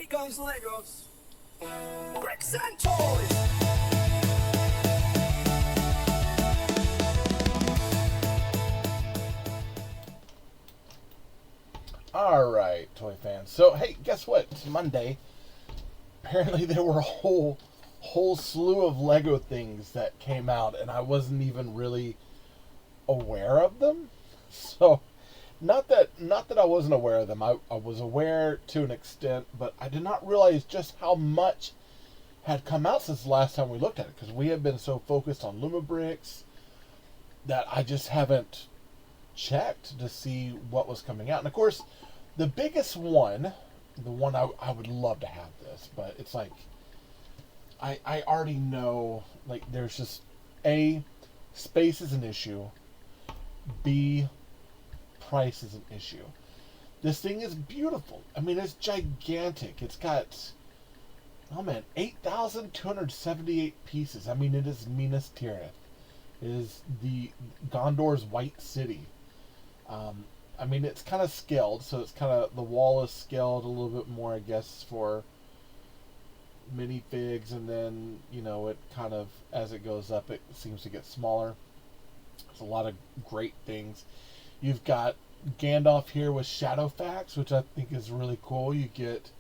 TayRayGun's Legos. Bricks and toys. Alright, toy fans. So, hey, guess what? It's Monday. Apparently there were a whole slew of Lego things that came out, and I wasn't even really aware of them. So, not that I wasn't aware of them. I was aware to an extent, but I did not realize just how much had come out since the last time we looked at it, because we have been so focused on Lumabricks that I just haven't checked to see what was coming out. And of course, the biggest one, the one I would love to have this, but it's like I already know, like, there's just A, space is an issue, B, price is an issue. This thing is beautiful. I mean, it's gigantic. It's got, oh man, 8,278 pieces. I mean, it is Minas Tirith. It is the Gondor's White City. I mean, it's kind of scaled, so it's kind of, the wall is scaled a little bit more, I guess, for minifigs, and then, you know, it kind of, as it goes up, it seems to get smaller. There's a lot of great things. You've got Gandalf here with Shadowfax, which I think is really cool. You get,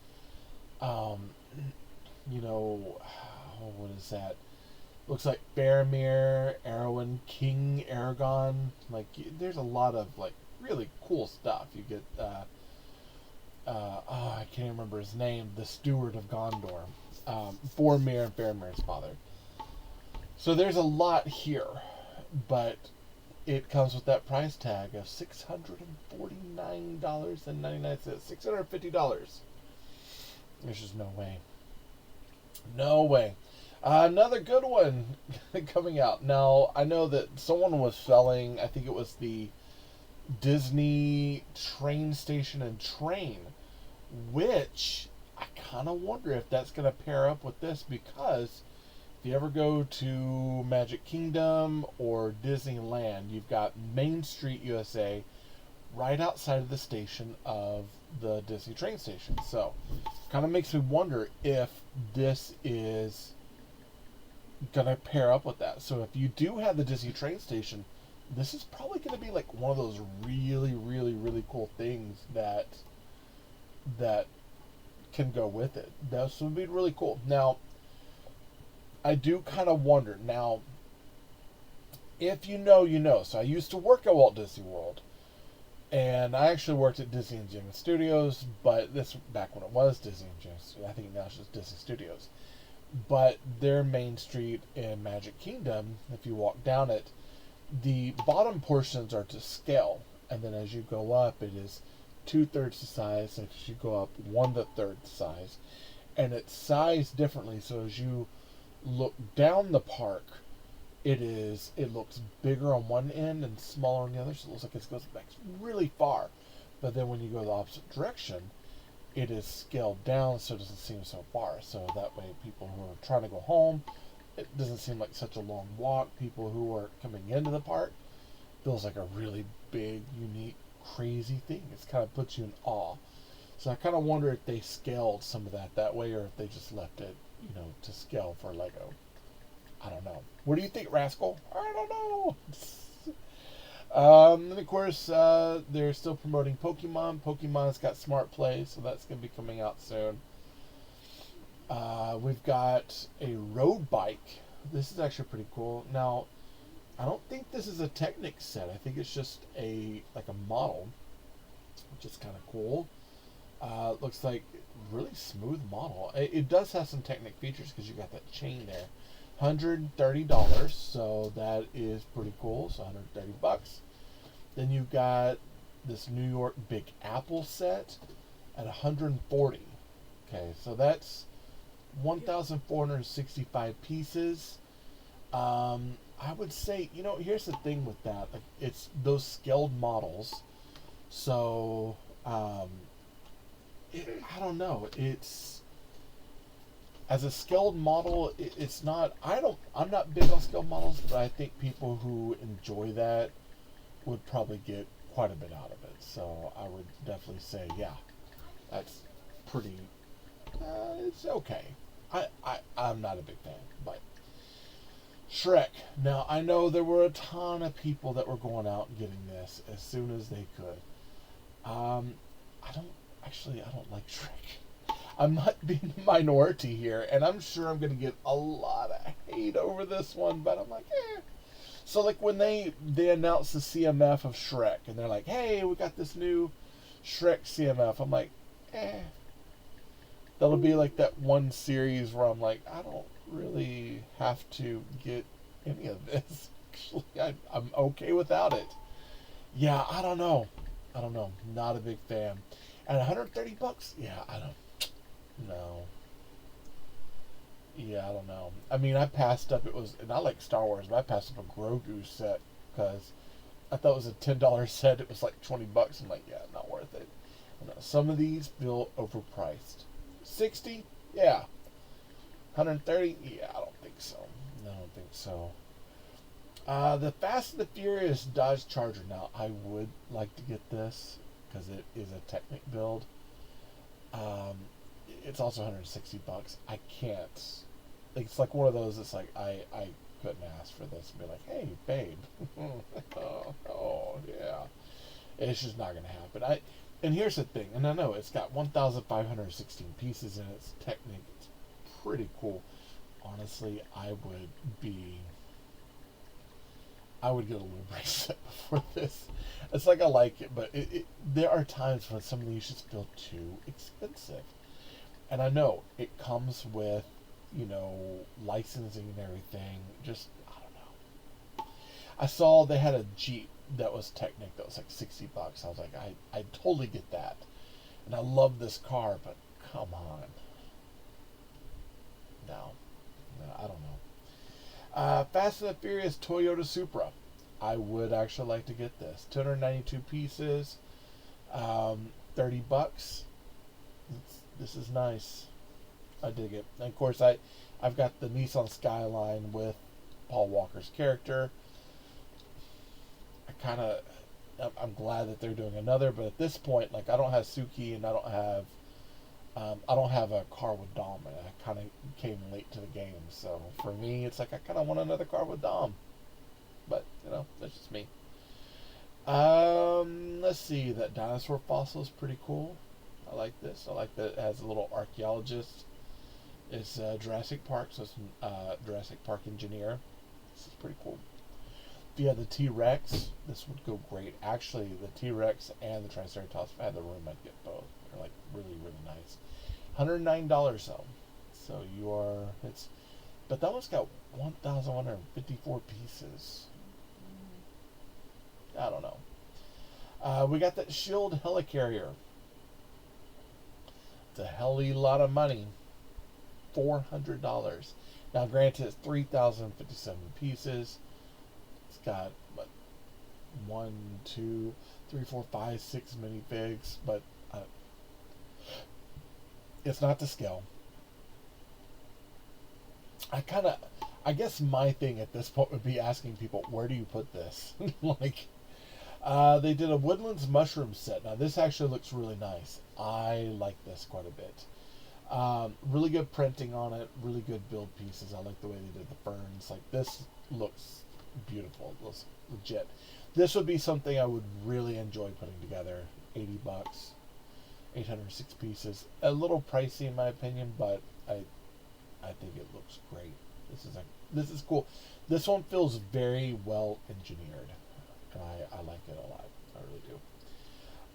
you know, what is that? Looks like Faramir, Arwen, King Aragon. Like, there's a lot of, like, really cool stuff. You get, I can't remember his name, the Steward of Gondor. Boromir and Faramir's father. So there's a lot here, but it comes with that price tag of $649.99. $650. There's just no way. No way. Another good one coming out. Now, I know that someone was selling, I think it was the Disney train station and train, which I kind of wonder if that's going to pair up with this, because if you ever go to Magic Kingdom or Disneyland, you've got Main Street USA right outside of the station of the Disney train station. So, kind of makes me wonder if this is gonna pair up with that. So if you do have the Disney train station, this is probably gonna be like one of those really cool things that can go with it. This would be really cool. Now, I do kind of wonder. Now, if you know, you know. So I used to work at Walt Disney World, and I actually worked at Disney and Jimmy Studios, but this back when it was Disney and Jimmy. I think now it's just Disney Studios. But their Main Street in Magic Kingdom, if you walk down it, the bottom portions are to scale, and then as you go up, it is 2/3 the size, and as you go up, 1/3 the size, and it's sized differently. So as you look down the park, it looks bigger on one end and smaller on the other, so it looks like it goes back really far. But then when you go the opposite direction, it is scaled down so it doesn't seem so far. So that way, people who are trying to go home, it doesn't seem like such a long walk. People who are coming into the park, feels like a really big, unique, crazy thing. It kind of puts you in awe. So I kind of wonder if they scaled some of that way, or if they just left it, you know, to scale for Lego. I don't know. What do you think, Rascal? I don't know. And of course, they're still promoting Pokemon. Pokemon's got Smart Play, so that's going to be coming out soon. We've got a road bike. This is actually pretty cool. Now, I don't think this is a Technic set. I think it's just a model, which is kind of cool. Looks like really smooth model. It does have some Technic features because you got that chain there. $130, so that is pretty cool. So $130. Then you've got this New York Big Apple set at $140. Okay, so that's 1,465 pieces. I would say, you know, here's the thing with that. Like, it's those scaled models. So, I don't know. It's, as a scaled model, it's not. I'm not big on scaled models, but I think people who enjoy that would probably get quite a bit out of it. So I would definitely say, yeah, that's pretty it's okay. I'm not a big fan, but Shrek. Now I know there were a ton of people that were going out and getting this as soon as they could. I don't I don't like Shrek. I'm not being the minority here, and I'm sure I'm gonna get a lot of hate over this one, but I'm like, eh. So like when they announced the CMF of Shrek, and they're like, hey, we got this new Shrek CMF. I'm like, eh. That'll be like that one series where I'm like, I don't really have to get any of this. Actually, I'm okay without it. Yeah, I don't know. I don't know. Not a big fan. At 130 bucks, yeah, I don't. No. Yeah, I don't know. I mean, I passed up. It was, and I like Star Wars, but I passed up a Grogu set because I thought it was a $10 set. It was like 20 bucks. I'm like, yeah, not worth it. I know, some of these feel overpriced. 60, yeah. 130, yeah, I don't think so. No, I don't think so. The Fast and the Furious Dodge Charger. Now, I would like to get this because it is a Technic build. It's also 160 bucks. I can't. It's like one of those. It's like I couldn't ask for this and be like, hey, babe. oh, yeah. It's just not gonna happen. And here's the thing. And I know it's got 1,516 pieces in its Technic. It's pretty cool. Honestly, I would get a Lubre set before this. It's like I like it, but there are times when some of these just feel too expensive. And I know it comes with, licensing and everything. Just, I don't know. I saw they had a Jeep that was Technic that was like 60 bucks. I was like, I totally get that. And I love this car, but come on. No, I don't know. Fast and the Furious Toyota Supra. I would actually like to get this. 292 pieces, 30 bucks. This is nice. I dig it. And of course, I've got the Nissan Skyline with Paul Walker's character. I'm glad that they're doing another, but at this point, like I don't have Suki and I don't have a car with Dom, and I kind of came late to the game. So for me, it's like I kind of want another car with Dom. But, that's just me. Let's see. That dinosaur fossil is pretty cool. I like this. I like that it has a little archaeologist. It's Jurassic Park, so it's Jurassic Park engineer. This is pretty cool. If you have the T-Rex, this would go great. Actually, the T-Rex and the Triceratops, if I had the room, I'd get both. They're like really, really nice. $109 though. So but that one's got 1,154 pieces. I don't know. We got that Shield Helicarrier. It's a helly lot of money. $400. Now, granted, it's 3,057 pieces. It's got, 1, 2, 3, 4, 5, 6 minifigs, but it's not to scale. I guess my thing at this point would be asking people, where do you put this? They did a Woodlands Mushroom set. Now, this actually looks really nice. I like this quite a bit. Really good printing on it. Really good build pieces. I like the way they did the ferns. Like, this looks beautiful. It looks legit. This would be something I would really enjoy putting together. 80 bucks. 806 pieces. A little pricey in my opinion, but I think it looks great. This is cool. This one feels very well engineered. And I like it a lot. I really do.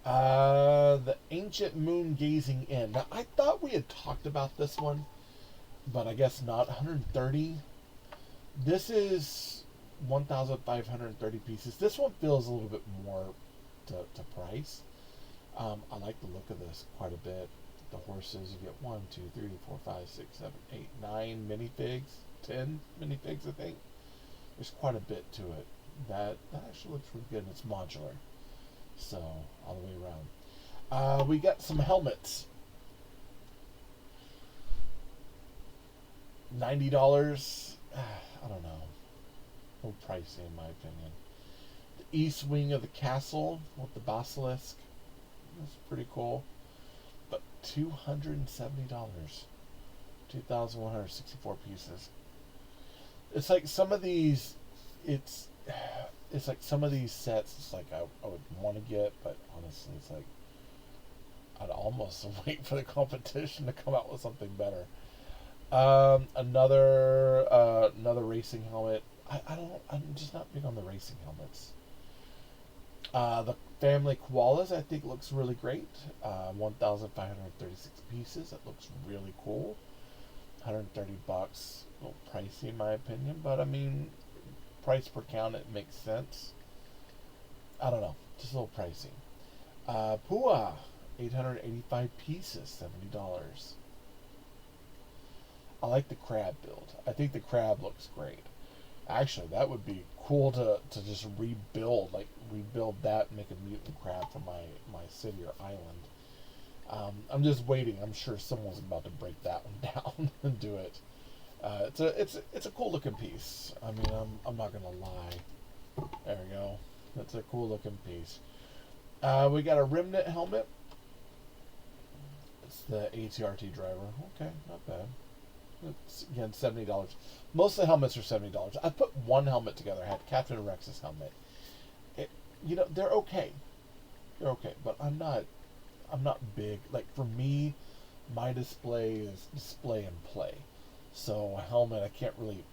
The Ancient Moon Gazing Inn. Now, I thought we had talked about this one, but I guess not. 130. This is 1,530 pieces. This one feels a little bit more to price. I like the look of this quite a bit. The horses, you get 1, 2, 3, 4, 5, 6, 7, 8, 9 minifigs. 10 minifigs, I think. There's quite a bit to it. That actually looks really good, and it's modular. So, all the way around. We got some helmets. $90. I don't know. No pricey in my opinion. The east wing of the castle with the basilisk. That's pretty cool. But $270. 2,164 pieces. It's like some of these, it's like some of these sets. It's like I would want to get, but honestly, it's like I'd almost wait for the competition to come out with something better. Another racing helmet. I'm just not big on the racing helmets. The family koalas I think looks really great. 1,536 pieces. It looks really cool. $130. A little pricey in my opinion, but I mean, price per count, it makes sense. I don't know, just a little pricey. Pua, 885 pieces, $70. I like the crab build. I think the crab looks great. Actually, that would be cool to just rebuild that and make a mutant crab for my city or island. I'm just waiting. I'm sure someone's about to break that one down and do it. It's a cool looking piece. I mean, I'm not gonna lie. There we go. That's a cool looking piece. We got a remnant helmet. It's the ATRT driver. Okay, not bad. It's, again, $70. Most of the helmets are $70. I put one helmet together. I had Captain Rex's helmet. They're okay. They're okay, but I'm not big. Like for me, my display is display and play. So a helmet I can't really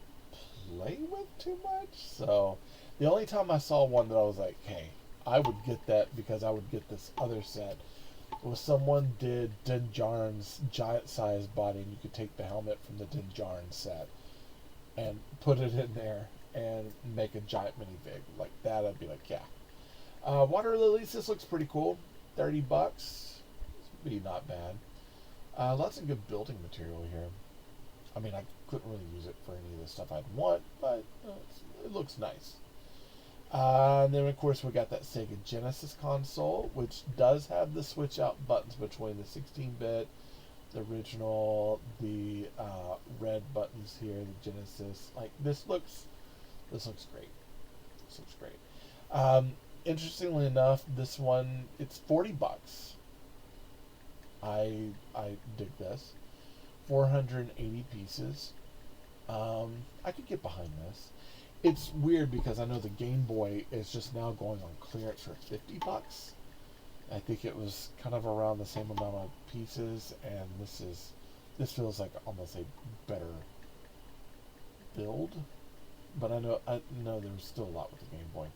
play with too much. So the only time I saw one that I was like, hey, I would get that because I would get this other set, was someone did Din Djarin's giant size body, and you could take the helmet from the Din Djarin set and put it in there and make a giant minifig like that. I'd be like, yeah. Water lilies. This looks pretty cool. $30. This would be not bad. Lots of good building material here. I mean, I couldn't really use it for any of the stuff I'd want, but it looks nice. And then, of course, we got that Sega Genesis console, which does have the switch-out buttons between the 16-bit, the original, the red buttons here, the Genesis. Like, this looks great. This looks great. Interestingly enough, this one, it's $40. I dig this. 480 pieces. I could get behind this. It's weird because I know the Game Boy is just now going on clearance for $50. I think it was kind of around the same amount of pieces, and this feels like almost a better build. But I know there's still a lot with the Game Boy.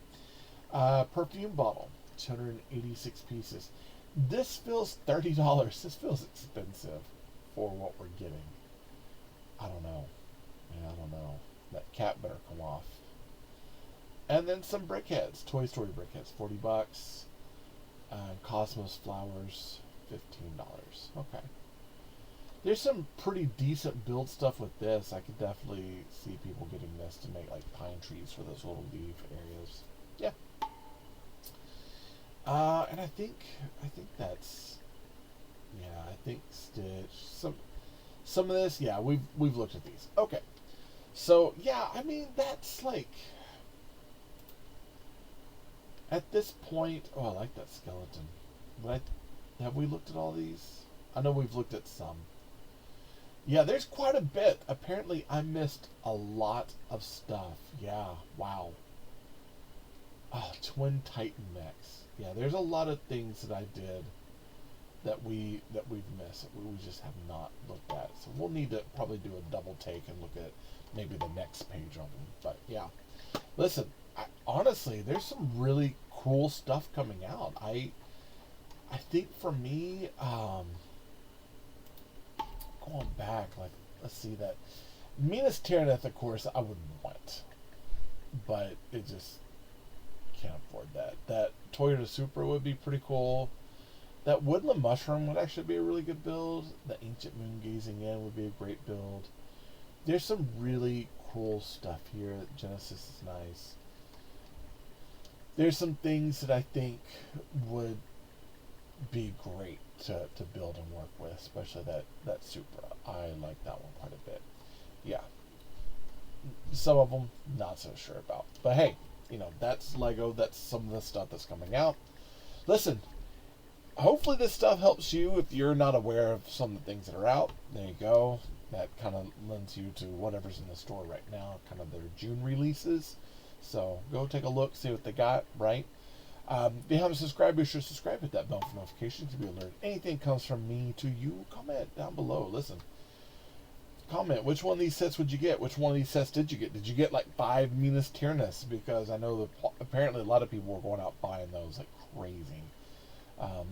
Perfume bottle, 286 pieces. This feels $30. This feels expensive for what we're getting. I don't know. I don't know. That cap better come off. And then some brickheads. Toy Story brickheads, $40. Cosmos flowers, $15. Okay. There's some pretty decent build stuff with this. I could definitely see people getting this to make like pine trees for those little leaf areas. Yeah. And I think that's, yeah, I think Stitch, some of this, yeah, we've looked at these. Okay. So, yeah, I mean, that's like, at this point, oh, I like that skeleton. But have we looked at all these? I know we've looked at some. Yeah, there's quite a bit. Apparently, I missed a lot of stuff. Yeah, wow. Oh, Twin Titan mechs. Yeah, there's a lot of things that I did that we've missed, that we just have not looked at. So we'll need to probably do a double take and look at maybe the next page on them. But yeah, listen, honestly, there's some really cool stuff coming out. I think for me, going back, like, let's see, that Minas Tirith, of course, I would want, but it just can't afford that. That Toyota Supra would be pretty cool. That Woodland Mushroom would actually be a really good build. The Ancient Moon Gazing In would be a great build. There's some really cool stuff here. Genesis is nice. There's some things that I think would be great to build and work with, especially that Supra. I like that one quite a bit. Yeah. Some of them, not so sure about. But hey, that's Lego. That's some of the stuff that's coming out. Listen, hopefully this stuff helps you if you're not aware of some of the things that are out. There you go. That kind of lends you to whatever's in the store right now, kind of their June releases. So go take a look, see what they got, right? If you haven't subscribed, be sure to subscribe, hit that bell for notifications to be alerted. Anything comes from me to you, comment down below. Listen, comment which one of these sets would you get? Which one of these sets did you get? Did you get like 5 Minas Tirith? Because I know that apparently a lot of people were going out buying those like crazy.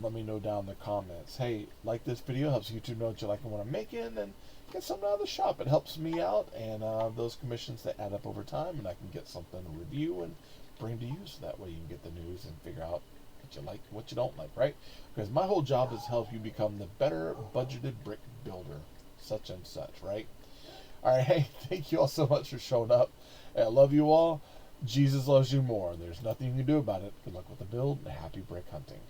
Let me know down in the comments. Hey, like this video, helps YouTube know what you like and what I'm making, and get something out of the shop. It helps me out, and those commissions, they add up over time, and I can get something to review and bring to you, so that way you can get the news and figure out what you like, what you don't like, right? Because my whole job is to help you become the better budgeted brick builder, such and such, right? All right, hey, thank you all so much for showing up. I love you all. Jesus loves you more. There's nothing you can do about it. Good luck with the build, and happy brick hunting.